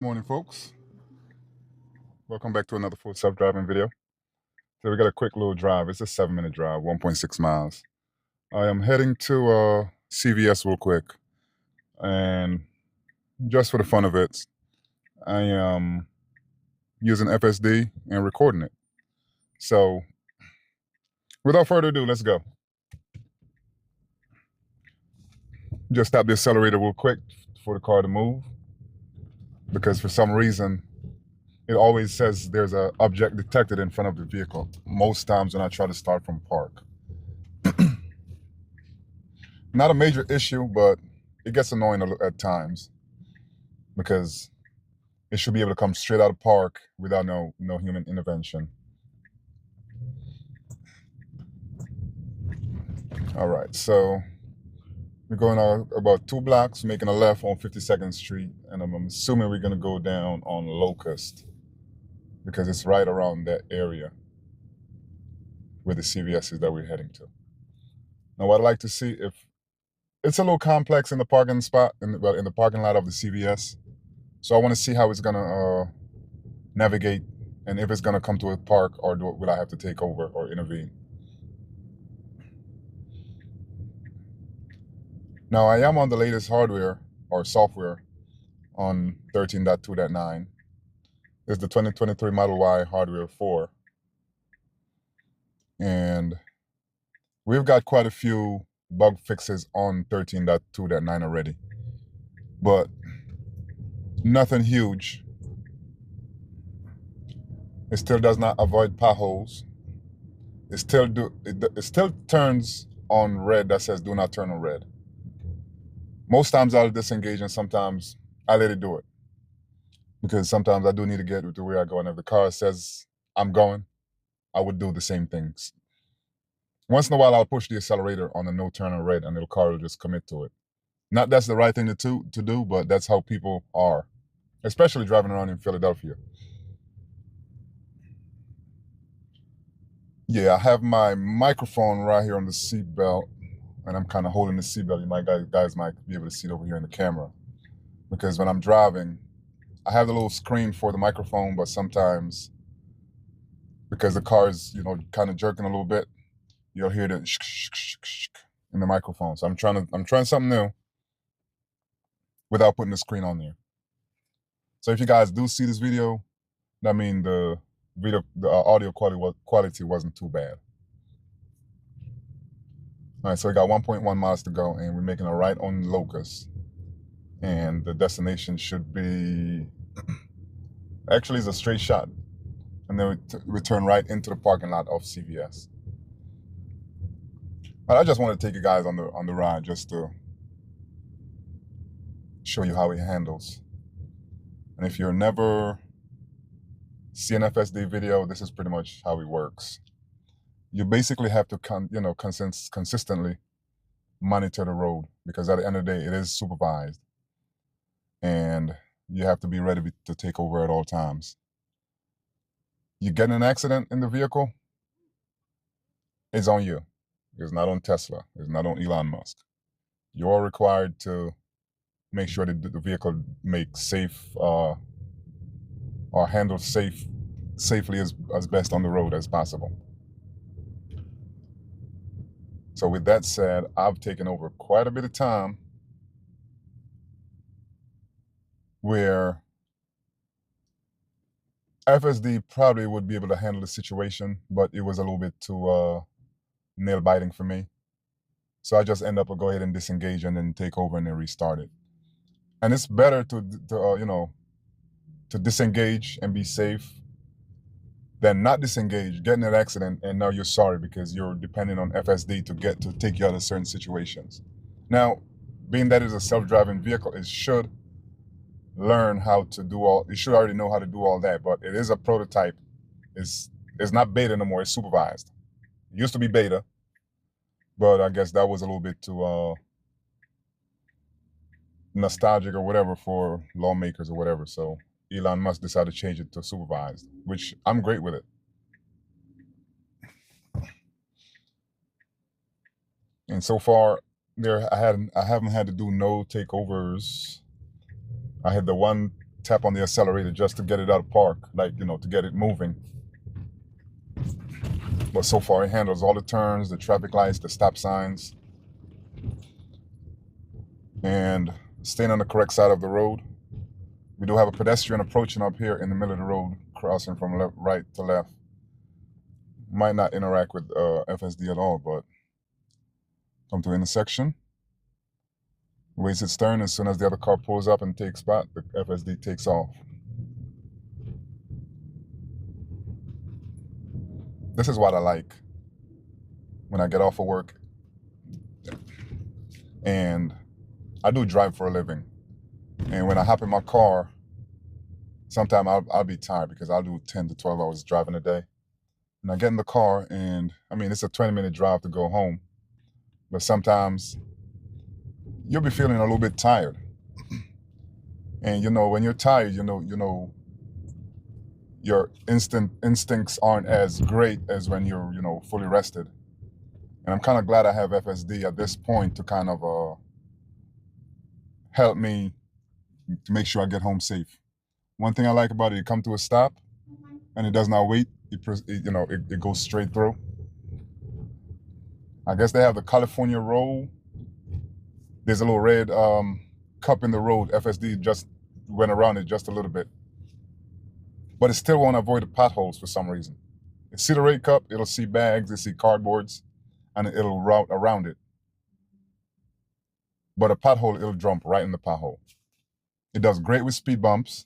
Morning, folks. Welcome back to another full self-driving video. So we got a quick little drive. It's a 7-minute drive, 1.6 miles. I am heading to CVS real quick, and just for the fun of it, I am using FSD and recording it. So without further ado, let's go. Just tap the accelerator real quick for the car to move, because for some reason it always says there's an object detected in front of the vehicle most times when I try to start from park. Not a major issue, but it gets annoying at times because it should be able to come straight out of park without no human intervention. All right, so we're going about 2 blocks, making a left on 52nd Street, and I'm assuming we're going to go down on Locust because it's right around that area where the CVS is that we're heading to. Now, what I'd like to see, if it's a little complex in the parking spot, in the parking lot of the CVS, so I want to see how it's going to navigate and if it's going to come to a park, or will I have to take over or intervene. Now, I am on the latest hardware or software on 13.2.9. It's the 2023 Model Y hardware 4. And we've got quite a few bug fixes on 13.2.9 already, but nothing huge. It still does not avoid potholes. It still turns on red that says do not turn on red. Most times I'll disengage, and sometimes I let it do it, because sometimes I do need to get to where I go, and if the car says I'm going, I would do the same things. Once in a while, I'll push the accelerator on a no turn on red, and the car will just commit to it. Not that's the right thing to do, but that's how people are, especially driving around in Philadelphia. Yeah, I have my microphone right here on the seat belt, and I'm kind of holding the seat belt. Guys might be able to see it over here in the camera, because when I'm driving, I have the little screen for the microphone, but sometimes, because the car is, kind of jerking a little bit, you'll hear the shk, shk, shk, shk in the microphone. So I'm trying something new without putting the screen on there. So if you guys do see this video, that means the audio quality wasn't too bad. All right, so we got 1.1 miles to go, and we're making a right on Locust, and the destination should be actually is a straight shot, and then we turn right into the parking lot of CVS. But I just want to take you guys on the ride just to show you how it handles. And if you're never see an FSD video, this is pretty much how it works. You basically have to consistently monitor the road, because at the end of the day, it is supervised, and you have to be ready to take over at all times. You get in an accident in the vehicle, it's on you. It's not on Tesla. It's not on Elon Musk. You're required to make sure that the vehicle makes safe or handles safely as best on the road as possible. So with that said, I've taken over quite a bit of time where FSD probably would be able to handle the situation, but it was a little bit too nail biting for me. So I just end up go ahead and disengage and then take over and then restart it. And it's better to disengage and be safe than not disengage, get in an accident, and now you're sorry because you're depending on FSD to take you out of certain situations. Now, being that it's a self-driving vehicle, it should learn how to do it should already know how to do all that, but it is a prototype. It's not beta no more, it's supervised. It used to be beta, but I guess that was a little bit too nostalgic or whatever for lawmakers or whatever. So Elon Musk decided to change it to supervised, which I'm great with it. And so far, I haven't had to do no takeovers. I had the one tap on the accelerator just to get it out of park, like, to get it moving. But so far, it handles all the turns, the traffic lights, the stop signs, and staying on the correct side of the road. We do have a pedestrian approaching up here in the middle of the road, crossing from right to left. Might not interact with FSD at all, but come to intersection. Waits its turn. As soon as the other car pulls up and takes spot, the FSD takes off. This is what I like when I get off of work. And I do drive for a living. And when I hop in my car, sometimes I'll be tired because I'll do 10 to 12 hours driving a day. And I get in the car, and I mean, it's a 20-minute drive to go home. But sometimes you'll be feeling a little bit tired. And when you're tired, your instincts aren't as great as when you're, fully rested. And I'm kind of glad I have FSD at this point to kind of help me to make sure I get home safe. One thing I like about it come to a stop, and it does not wait. It goes straight through. I guess they have the California roll. There's a little red cup in the road. FSD just went around it just a little bit. But it still won't avoid the potholes for some reason. It see the red cup, it'll see bags, it'll see cardboards, and it'll route around it. But a pothole, it'll jump right in the pothole. It does great with speed bumps.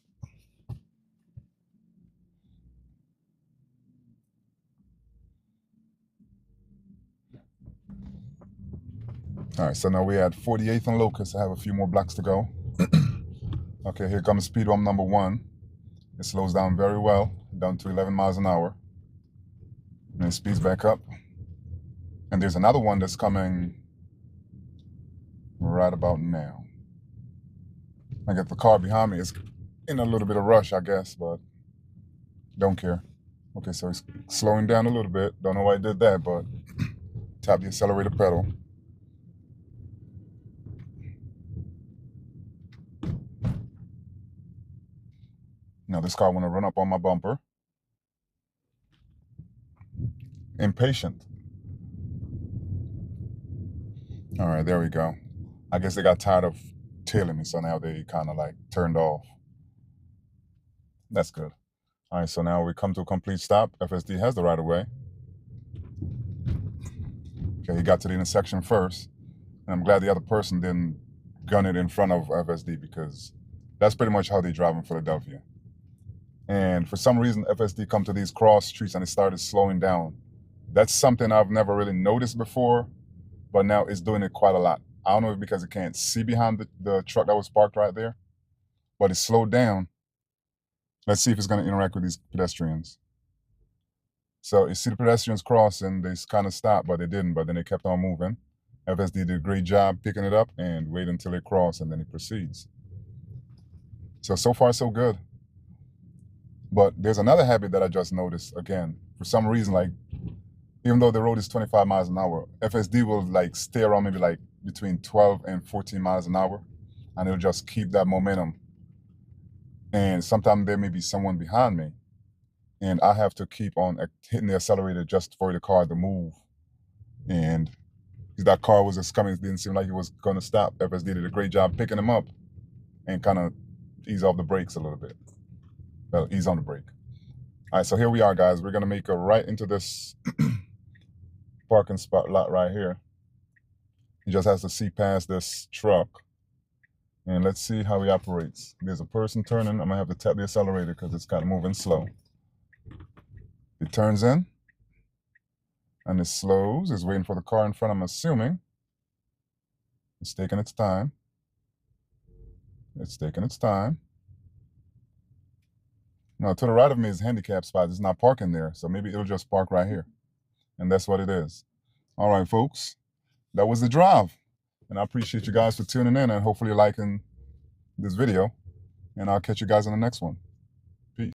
All right, so now we're at 48th and Locust. I have a few more blocks to go. Okay, here comes speed bump number 1. It slows down very well, down to 11 miles an hour. And it speeds back up. And there's another one that's coming right about now. I got the car behind me. It's in a little bit of rush, I guess, but don't care. Okay, so he's slowing down a little bit. Don't know why he did that, but tap the accelerator pedal. Now this car want to run up on my bumper. Impatient. All right, there we go. I guess they got tired of tailing me, so now they kind of like turned off. That's good. All right, so now we come to a complete stop. FSD has the right of way. Okay, he got to the intersection first. And I'm glad the other person didn't gun it in front of FSD, because that's pretty much how they drive in Philadelphia. And for some reason, FSD come to these cross streets and it started slowing down. That's something I've never really noticed before, but now it's doing it quite a lot. I don't know if because it can't see behind the truck that was parked right there, but it slowed down. Let's see if it's going to interact with these pedestrians. So you see the pedestrians crossing, they kind of stopped, but they didn't, but then they kept on moving. FSD did a great job picking it up and wait until they cross, and then it proceeds. So far, so good. But there's another habit that I just noticed again. For some reason, like, even though the road is 25 miles an hour, FSD will like stay around maybe like between 12 and 14 miles an hour, and it'll just keep that momentum. And sometimes there may be someone behind me, and I have to keep on hitting the accelerator just for the car to move. And that car was just coming, it didn't seem like it was going to stop. FSD did a great job picking him up and kind of ease off the brakes a little bit. Well, ease on the brake. All right, so here we are, guys. We're going to make a right into this parking spot lot right here. He just has to see past this truck. And let's see how he operates. There's a person turning. I'm going to have to tap the accelerator because it's kind of moving slow. It turns in. And it slows. It's waiting for the car in front, I'm assuming. It's taking its time. It's taking its time. Now, to the right of me is handicap spot. It's not parking there, so maybe it'll just park right here. And that's what it is. All right, folks. That was the drive. And I appreciate you guys for tuning in and hopefully liking this video. And I'll catch you guys in the next one.